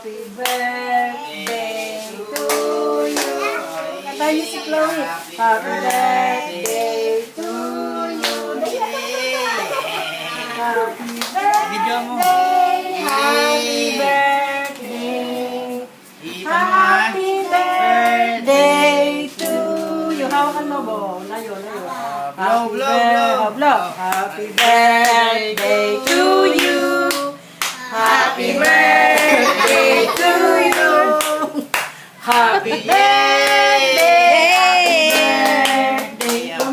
Happy birthday to you. Kanta niyo si Chloe. Happy birthday to you. Happy Video mo. birthday. Happy birthday. Happy birthday to you. Hawakan mo, Bo. Layo, layo. Blow. Happy birthday to you. Happy birthday to you. Happy birthday.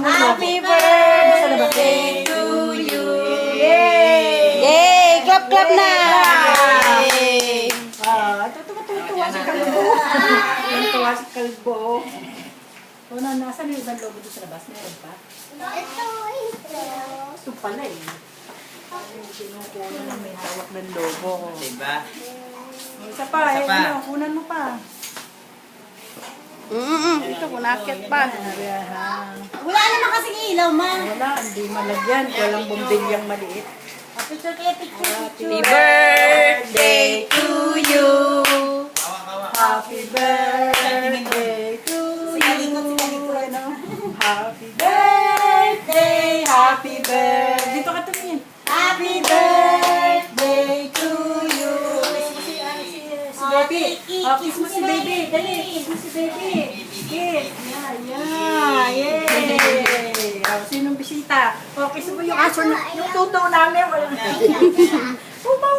Happy birthday to you. Yay! Yay! Clap, clap na! Tuwa si Kalbo. Tuwa si Kalbo. O na, nasa na yung ibang logo doon sa labas? Meron pa? Ito pala eh. Kinukuha na may hawak ng logo. Diba? Isa pa, Isa pa. kunan mo pa. Ito, kunakit pa. Wala naman kasing ilaw, ma. Wala, hindi malagyan. Walang bombilyang maliit. Picture kaya picture. Happy birthday to you. Happy birthday to you. Ano? Happy birthday, happy birthday. Dito ka tumingin. Happy birthday to you. Si baby. Kiss mo si baby. Dali, kiss mo si baby. Kiss. Yeah. Yay. Sinong bisita? Kiss mo yung aso na, yung tuto namin. Walang tumaw.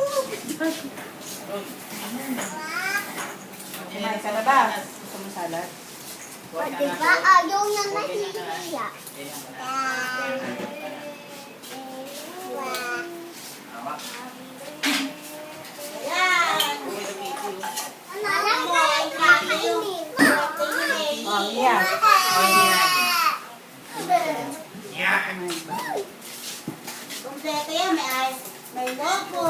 Kumain ka na ba? Gusto mo salad? Pwede ba? Ayaw niya na hiya. Alam mo, ay kakainin. Yeah. Kompleto yan, may ice. May logo.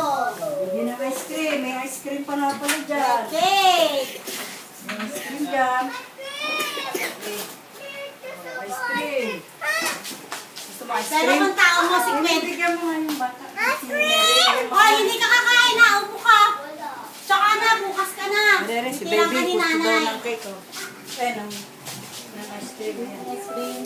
Bigyan ng ice cream. May ice cream pa nga pala dyan. Cake. May ice cream dyan. Ice cream. Gusto mo ice Sana cream? kung tao mo, si Gwen. Bigyan mo nga yung bata. Hoy, hindi ka kakain na. Upo ka. Tsaka na, bukas ka na. Madere, si Hindi lang baby. ka ni Gusto daw nanay. ng cake. Oh. Ng ice cream yan. Ice cream.